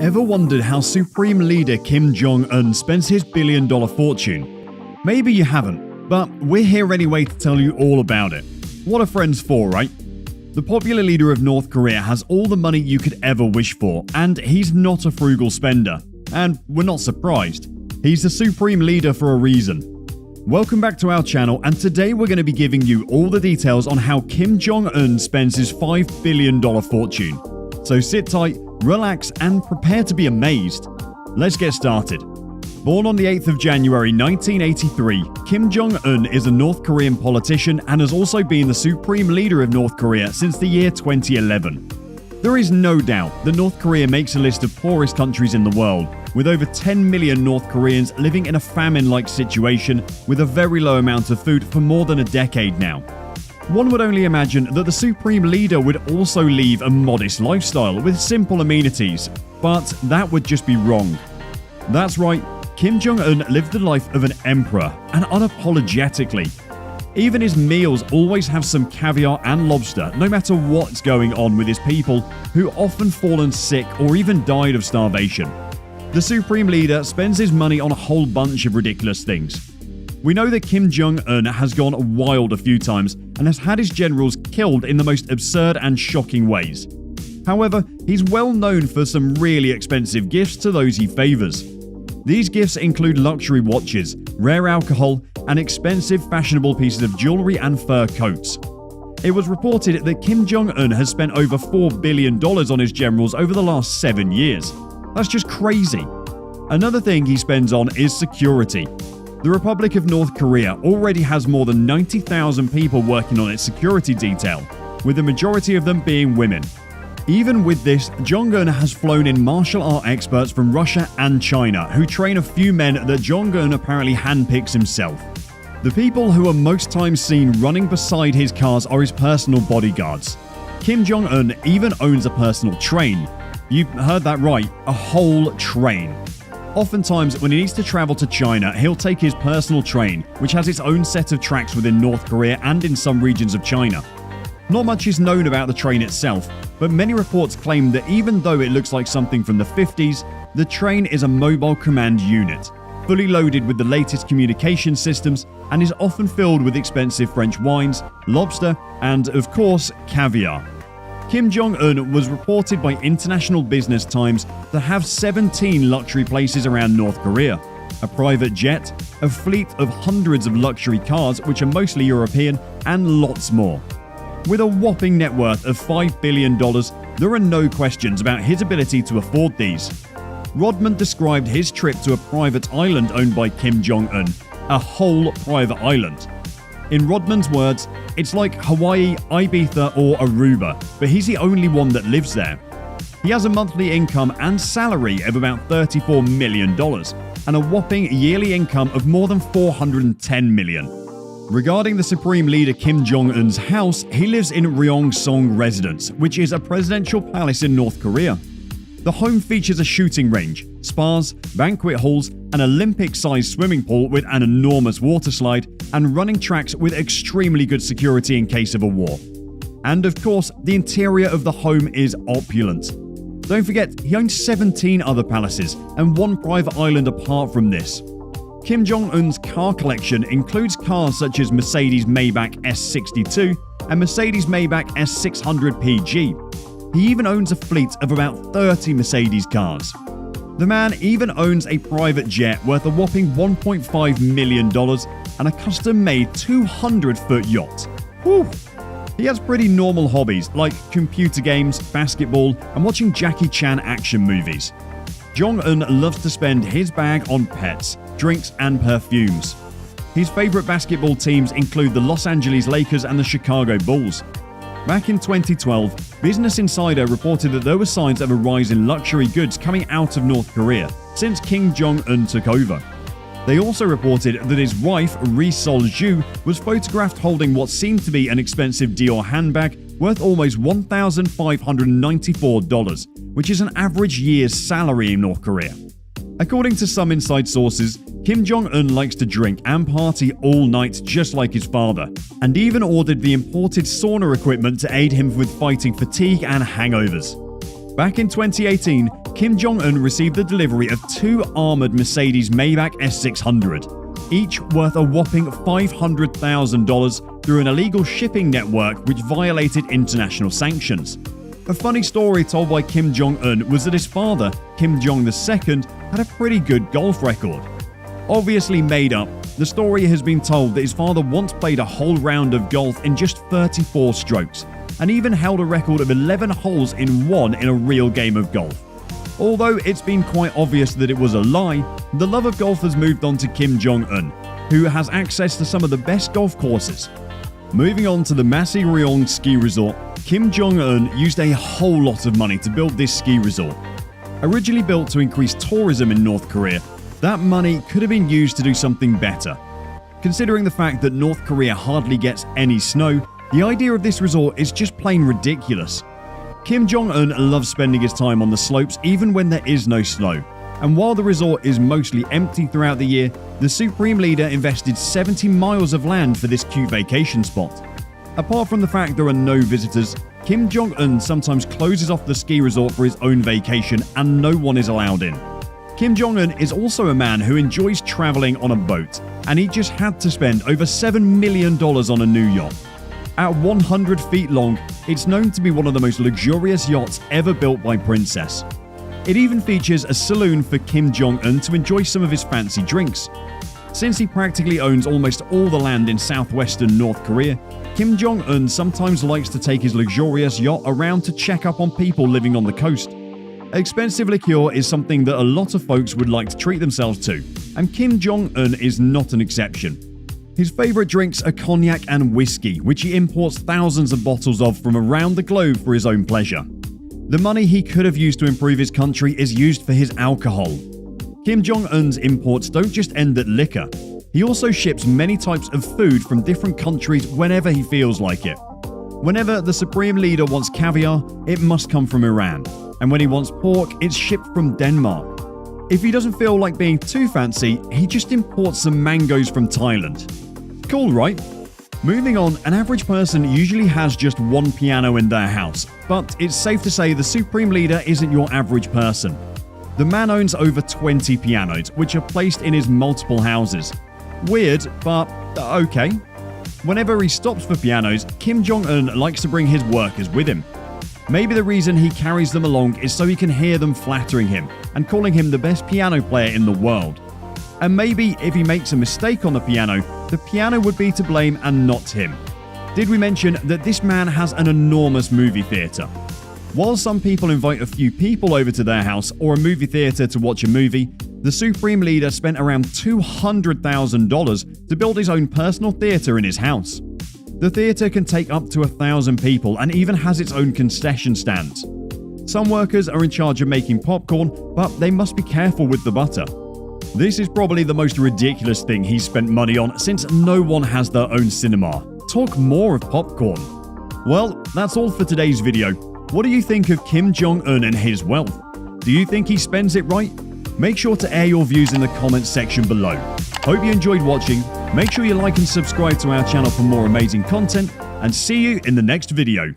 Ever wondered how Supreme Leader Kim Jong Un spends his billion-dollar fortune? Maybe you haven't, but we're here anyway to tell you all about it. What are friends for, right? The popular leader of North Korea has all the money you could ever wish for, and he's not a frugal spender. And we're not surprised. He's the Supreme Leader for a reason. Welcome back to our channel, and today we're going to be giving you all the details on how Kim Jong Un spends his $5 billion fortune. So sit tight, relax, and prepare to be amazed. Let's get started. Born on the 8th of January 1983, Kim Jong Un is a North Korean politician and has also been the Supreme Leader of North Korea since the year 2011. There is no doubt that North Korea makes a list of poorest countries in the world, with over 10 million North Koreans living in a famine-like situation with a very low amount of food for more than a decade now. One would only imagine that the Supreme Leader would also lead a modest lifestyle with simple amenities, but that would just be wrong. That's right, Kim Jong Un lived the life of an emperor, and unapologetically. Even his meals always have some caviar and lobster, no matter what's going on with his people, who often fallen sick or even died of starvation. The Supreme Leader spends his money on a whole bunch of ridiculous things. We know that Kim Jong Un has gone wild a few times and has had his generals killed in the most absurd and shocking ways. However, he's well known for some really expensive gifts to those he favors. These gifts include luxury watches, rare alcohol, and expensive fashionable pieces of jewelry and fur coats. It was reported that Kim Jong Un has spent over $4 billion on his generals over the last 7 years. That's just crazy. Another thing he spends on is security. The Republic of North Korea already has more than 90,000 people working on its security detail, with the majority of them being women. Even with this, Jong-un has flown in martial art experts from Russia and China who train a few men that Jong-un apparently handpicks himself. The people who are most times seen running beside his cars are his personal bodyguards. Kim Jong-un even owns a personal train. You heard that right, a whole train. Oftentimes, when he needs to travel to China, he'll take his personal train, which has its own set of tracks within North Korea and in some regions of China. Not much is known about the train itself, but many reports claim that even though it looks like something from the 50s, the train is a mobile command unit, fully loaded with the latest communication systems, and is often filled with expensive French wines, lobster, and, of course, caviar. Kim Jong Un was reported by International Business Times to have 17 luxury places around North Korea, a private jet, a fleet of hundreds of luxury cars which are mostly European, and lots more. With a whopping net worth of $5 billion, there are no questions about his ability to afford these. Rodman described his trip to a private island owned by Kim Jong Un, a whole private island. In Rodman's words, it's like Hawaii, Ibiza, or Aruba, but he's the only one that lives there. He has a monthly income and salary of about $34 million, and a whopping yearly income of more than $410 million. Regarding the Supreme Leader Kim Jong-un's house, he lives in Ryong-song Residence, which is a presidential palace in North Korea. The home features a shooting range, spas, banquet halls, an Olympic-sized swimming pool with an enormous water slide, and running tracks with extremely good security in case of a war. And of course, the interior of the home is opulent. Don't forget, he owns 17 other palaces and one private island apart from this. Kim Jong-un's car collection includes cars such as Mercedes Maybach S62 and Mercedes Maybach S600 PG. He even owns a fleet of about 30 Mercedes cars. The man even owns a private jet worth a whopping $1.5 million and a custom-made 200-foot yacht. Whew! He has pretty normal hobbies like computer games, basketball, and watching Jackie Chan action movies. Jong-un loves to spend his bag on pets, drinks, and perfumes. His favorite basketball teams include the Los Angeles Lakers and the Chicago Bulls. Back in 2012, Business Insider reported that there were signs of a rise in luxury goods coming out of North Korea since Kim Jong-un took over. They also reported that his wife, Ri Sol-ju, was photographed holding what seemed to be an expensive Dior handbag worth almost $1,594, which is an average year's salary in North Korea. According to some inside sources, Kim Jong Un likes to drink and party all night just like his father, and even ordered the imported sauna equipment to aid him with fighting fatigue and hangovers. Back in 2018, Kim Jong Un received the delivery of 2 armored Mercedes Maybach S600, each worth a whopping $500,000 through an illegal shipping network which violated international sanctions. A funny story told by Kim Jong Un was that his father, Kim Jong II, had a pretty good golf record. Obviously made up, the story has been told that his father once played a whole round of golf in just 34 strokes, and even held a record of 11 holes in one in a real game of golf. Although it's been quite obvious that it was a lie, the love of golf has moved on to Kim Jong Un, who has access to some of the best golf courses. Moving on to the Massy Ryong ski resort, Kim Jong Un used a whole lot of money to build this ski resort. Originally built to increase tourism in North Korea, that money could have been used to do something better. Considering the fact that North Korea hardly gets any snow, the idea of this resort is just plain ridiculous. Kim Jong Un loves spending his time on the slopes even when there is no snow, and while the resort is mostly empty throughout the year, the Supreme Leader invested 70 miles of land for this cute vacation spot. Apart from the fact there are no visitors, Kim Jong Un sometimes closes off the ski resort for his own vacation and no one is allowed in. Kim Jong Un is also a man who enjoys traveling on a boat, and he just had to spend over $7 million on a new yacht. At 100 feet long, it's known to be one of the most luxurious yachts ever built by Princess. It even features a saloon for Kim Jong Un to enjoy some of his fancy drinks. Since he practically owns almost all the land in southwestern North Korea, Kim Jong Un sometimes likes to take his luxurious yacht around to check up on people living on the coast. Expensive liqueur is something that a lot of folks would like to treat themselves to, and Kim Jong Un is not an exception. His favourite drinks are cognac and whiskey, which he imports thousands of bottles of from around the globe for his own pleasure. The money he could have used to improve his country is used for his alcohol. Kim Jong Un's imports don't just end at liquor. He also ships many types of food from different countries whenever he feels like it. Whenever the Supreme Leader wants caviar, it must come from Iran, and when he wants pork, it's shipped from Denmark. If he doesn't feel like being too fancy, he just imports some mangoes from Thailand. Cool, right? Moving on, an average person usually has just one piano in their house, but it's safe to say the Supreme Leader isn't your average person. The man owns over 20 pianos, which are placed in his multiple houses. Weird, but okay. Whenever he stops for pianos, Kim Jong Un likes to bring his workers with him. Maybe the reason he carries them along is so he can hear them flattering him and calling him the best piano player in the world. And maybe if he makes a mistake on the piano would be to blame and not him. Did we mention that this man has an enormous movie theatre? While some people invite a few people over to their house or a movie theatre to watch a movie, the Supreme Leader spent around $200,000 to build his own personal theatre in his house. The theatre can take up to 1,000 people and even has its own concession stands. Some workers are in charge of making popcorn, but they must be careful with the butter. This is probably the most ridiculous thing he's spent money on since no one has their own cinema. Talk more of popcorn. Well, that's all for today's video. What do you think of Kim Jong Un and his wealth? Do you think he spends it right? Make sure to air your views in the comments section below. Hope you enjoyed watching. Make sure you like and subscribe to our channel for more amazing content, and see you in the next video.